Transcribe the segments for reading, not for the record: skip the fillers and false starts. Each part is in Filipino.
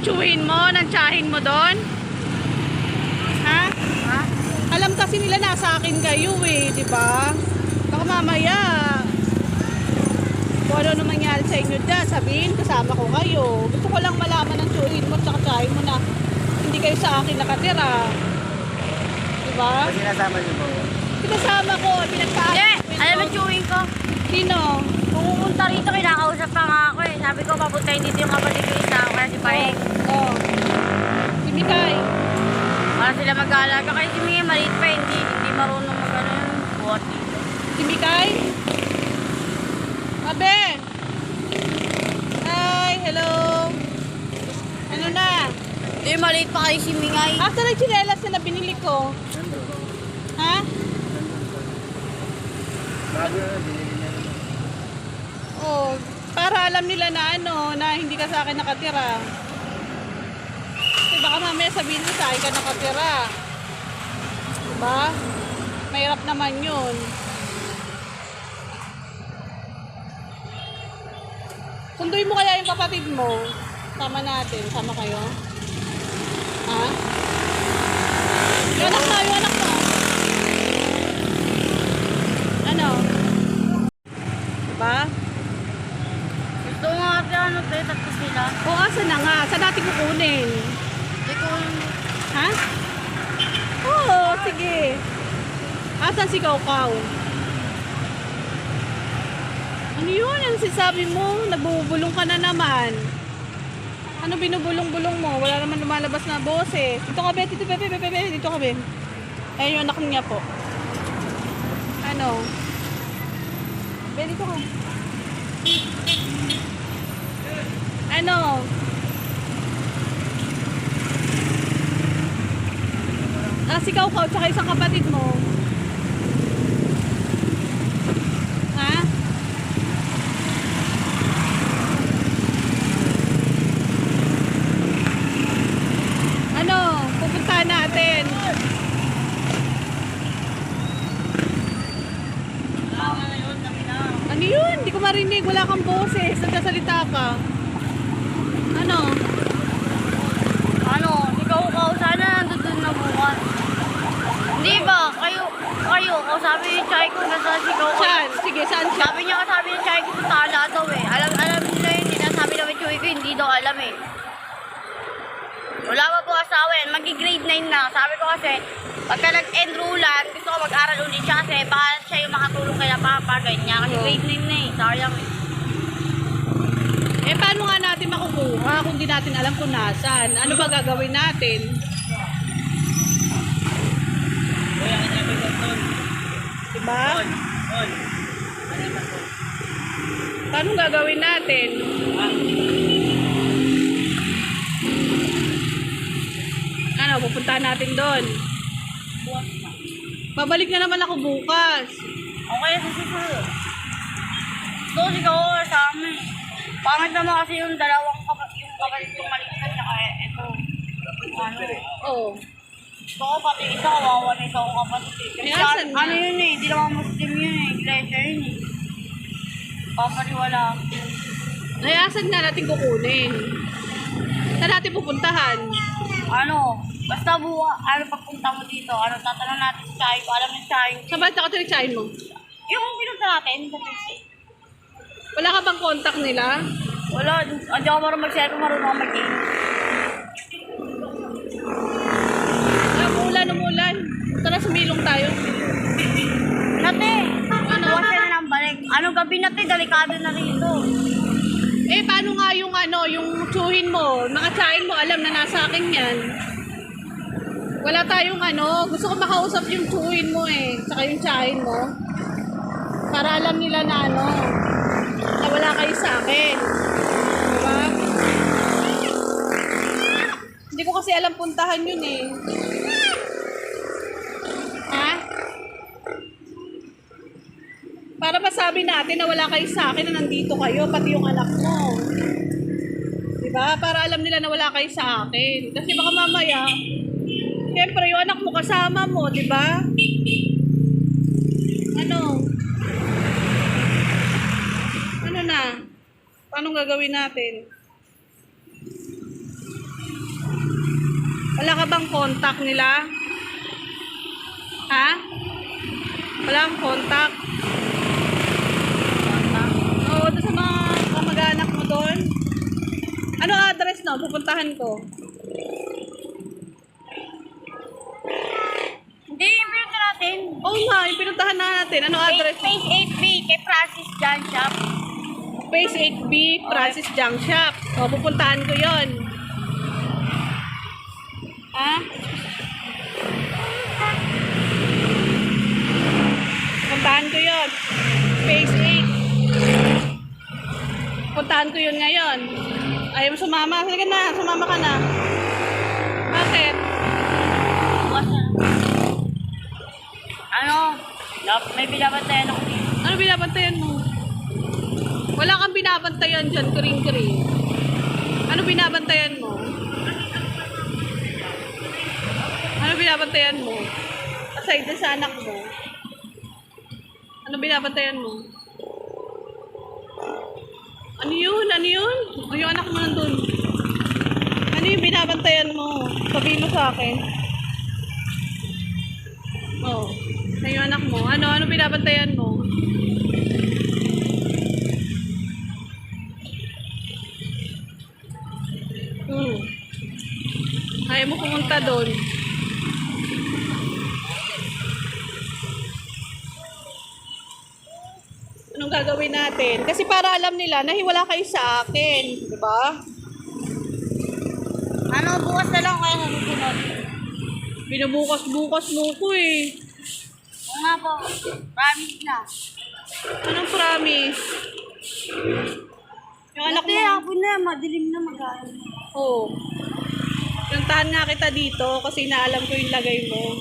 tsuhin mo, ng tsahin mo doon? Ha? Ha? Alam kasi nila nasa akin kayo eh, di ba? Baka mamaya, kung ano naman nangyari sa inyo dyan, sabihin, kasama ko kayo. Gusto ko lang malaman ng tsuhin mo at saka tsahin mo na hindi kayo sa akin nakatira. Di ba? Sinasama niyo po. Pinasama ko, pinagpaalam. Hindi! Alam mo, chewing ko. Sino? Pumunta rito, kinakausap pa nga ako eh. Sabi ko, papuntahin dito yung kapatid ko isa ako kaya si Paeng. Oh. Si Mikay. Para sila mag-aalaga. Kaya si Mie, maliit pa, hindi marunong mag-ano buhat dito. Si Mikay? Abe! Hi, hello! Ano na? Hindi, maliit pa kayo si Mingay. Asa na yung tsinelas na binili ko? Ha? Bago na, binili niya naman. Oh, para alam nila na ano, na hindi ka sa akin nakatira. Kasi baka mamaya sabihin mo sa akin ka nakatira. Diba? Mahirap naman yun. Sunduin mo kaya yung kapatid mo. Sama natin. Sama kayo. Ha? Yung anak mo, yung anak mo. Ano? Diba? Gusto nga ate, ano tayo, tatlo sila. O, asa na nga? Saan natin kukunin? Hindi ko Ha? Oo, sige. Asan si Kaukaw? Ano yun? Ang sinasabi mo? Nagbubulong ka na naman. Ano binubulong-bulong mo? Wala naman lumalabas na boses. Dito ka, be. Dito, be. Dito ka, be. Ayun yung anak niya po. Ano? Be, dito ka. Ano? Si Kaukaw, tsaka isang kapatid mo. Ha? Ano? Pupuntahan natin. Ano yun? Hindi ko marinig. Wala kang boses. Nagsasalita ka. Ano? Ano, ikaw sana nandun na bukas. Hindi ba? Kayo, sabi ni Chay ko nasa sigaw ko. Saan? Sige, saan siya? Sabi niya sabi ni Chay ko sa tala daw eh. Alam nila yun, sabi namin Chay ko, hindi daw alam eh. Wala pa po asawa yan, magi-grade 9 na. Sabi ko kasi, pagka nag-enrollan, gusto ko mag-aral ulit siya kasi baka siya yung makatulong kaya papa, ganyan. Kasi grade 9 na eh, sayang eh. Eh, paano nga natin makukuha kung di natin alam kung nasaan? Ano ba gagawin natin? Diba? Paano gagawin natin? Ano, pupuntahan natin doon. Babalik na naman ako bukas. Okay, susunod. Doon ikaw sa amin. Pangit naman kasi yung dalawang kapatid yung maliit na kaya ito. Ano? Oo. Gusto ko pati isa kawawa na isa kong kapatid. Kasi Asan na? ano yun eh, hindi naman Muslim yun eh, iglesia yun eh. Papaniwala. Ay, asan na natin kukunin? Saan natin pupuntahan? Ano, basta pagpunta mo dito, tatanong natin sa Chay ko, alam ng Chay. Saan ba nakatiritsahin mo? Yung pinunta natin, sa Facebook. Wala ka bang contact nila? Wala, hindi ako marunong mag-cellphone, marunong ako mag-game. Umulan. Tara, sumilong tayo. Nate, ano? Wasa na ng balik. Ano gabi nate, delikado na rito. Eh, paano nga yung yung tsuhin mo, nakatsahin mo, alam na nasa akin yan. Wala tayong gusto ko makausap yung tsuhin mo eh, saka yung tsahin mo. Para alam nila na na wala kayo sa akin. Diba? Hindi ko kasi alam puntahan yun eh. Ha? Para masabi natin na wala kayo sa akin na nandito kayo, pati yung anak mo. Diba? Para alam nila na wala kayo sa akin. Kasi baka mamaya, siyempre yung anak mo kasama mo, diba? Ano? Ano na? Paano gagawin natin? Wala ka bang contact nila? Ha? Wala kang contact? Oo, doon sa mga kamag-anak mo doon. Ano address no? Pupuntahan ko. Hindi, yung pinunta natin. Oo nga, yung pinuntahan na natin. Ano address? Phase 8B kay Francis John Shop. Phase 8B, Francis Junk Shop. O, pupuntahan ko yon. Ha? Pupuntahan ko yon. Phase 8. Pupuntahan ko yun ngayon. Ayaw mo sumama? Sige na, sumama ka na. Bakit? Bukas na. Ano? May binabantayan ako dito. Ano binabantayan mo? Wala kang binabantayan dyan, kuring-kuring. Ano binabantayan mo? Ano binabantayan mo? Aside na sa anak mo. Ano binabantayan mo? Ano yun? Ano yun? O yung anak mo nandun. Ano yung binabantayan mo? Sabihin mo sa akin. Oh, na yung anak mo. Ano binabantayan mo? Ayaw mo pumunta doon. Anong gagawin natin? Kasi para alam nila na hiwala kayo sa akin. Diba? Ano, bukas na lang kaya nasusunod. Binubukas-bukas mo ko eh. Oo nga po. Promise na. Anong promise? Yung anak Hindi, mo. hapon na. Madilim na mag-aaral. Oo. Pinuntahan nga kita dito kasi naalam ko yung lagay mo.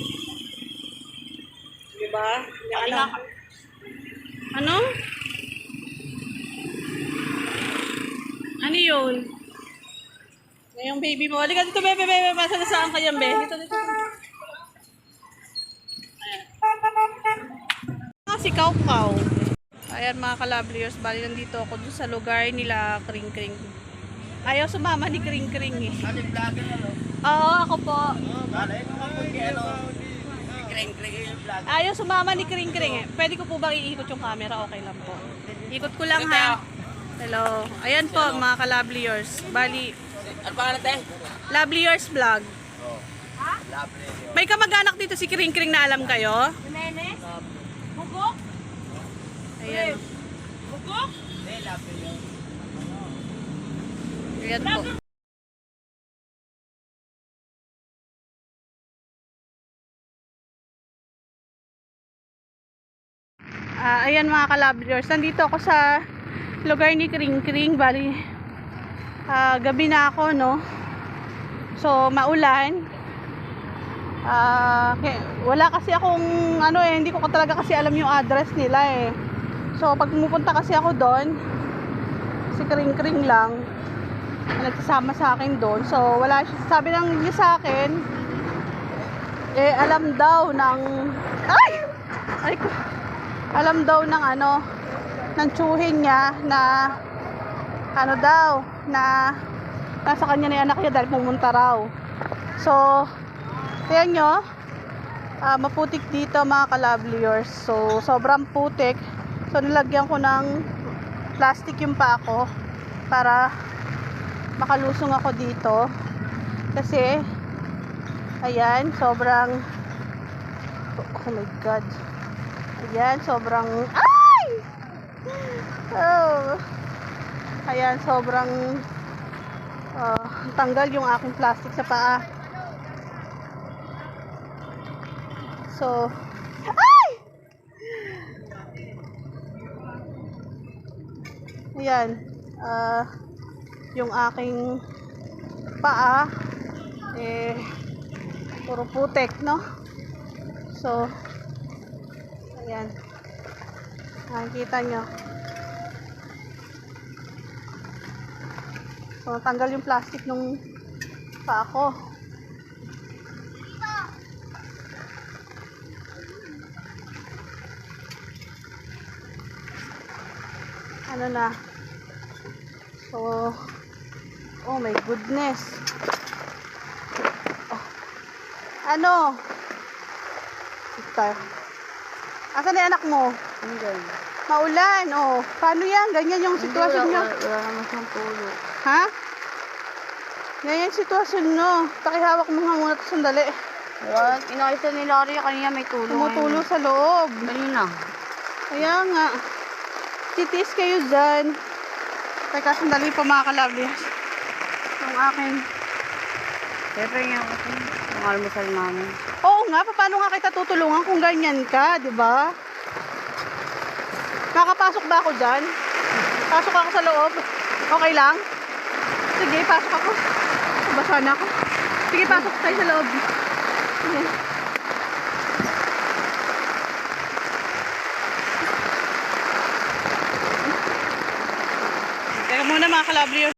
Diba? Yung anak. Ano? Ano yun? Yung baby mo. Halika dito, bebe. Masa na saan ka yan, be? Dito. Ayan. Si Kaukaw. Ayan mga kalabliers. Bali nandito ako dun sa lugar nila Kring-Kring. Ayaw sumama ni Kring-Kring eh. Ano yung vlogger na, no? Oo, ako po. Alay mo ka po ano. Kring-kring yung vlogger. Ayaw sumama ni Kring-Kring eh. Pwede ko po bang iikot yung camera? Okay lang po. Ikot ko lang ha. Hello. Ayan po mga kalabliers. Bali, Ano pa natin? Loveliers Vlog. Lovely. May kamag-anak dito si Kring-Kring na alam kayo? Jimenez? Bugok? Ayan. Bugok? Hindi, lovely yun. Ayan po. Ayan mga kalabliers. Nandito ako sa lugar ni Kring-Kring. Bali, gabi na ako, no? So, maulan. Wala kasi akong, hindi ko talaga kasi alam yung address nila eh. So, pag pumupunta kasi ako doon, si Kring-Kring lang nagsasama sa akin doon. So, wala siya. Sabi lang niya sa akin, alam daw ng, ay ko, alam daw ng ng tsuhin niya na, na nasa kanya na yung anak niya dahil pumunta raw. So, tingnan nyo, maputik dito mga kalabliers. So, sobrang putik. So, nilagyan ko ng plastic yung pa ako para makalusong ako dito. Kasi, ayan, sobrang, oh my God. Ayan, sobrang, ay! Oh. Ayan, sobrang, tanggal yung aking plastic sa paa. So, ay! Ayan, yung aking paa, puro putek, no? So, ayan. Nakikita nyo. So, tanggal yung plastic nung paa ko. Ano na? So, oh my goodness. Oh. Ano? Tayo. Asan na yung anak mo? Hanggang. Maulan, oh. Paano yan? Ganyan yung sitwasyon nyo. Wala naman siyang pulo. Ha? Ganyan yung sitwasyon nyo. Pakihawak mo nga muna ito sandali. Wala, inayos na ni Larry kanina may tulong. Tumutulo sa loob. Kanina. Kaya nga. Titiis kayo dyan. Teka, sandali pa mga kalabis. Yung aking. Siyempre nga kasi. Ang almusal namin. Oo nga, paano nga kita tutulungan kung ganyan ka, di ba? Nakapasok ba ako dyan? Pasok ako sa loob. Okay lang? Sige, pasok ako. Basa na ako. Sige, pasok tayo sa loob. Sige. Teka muna mga kalabriyo.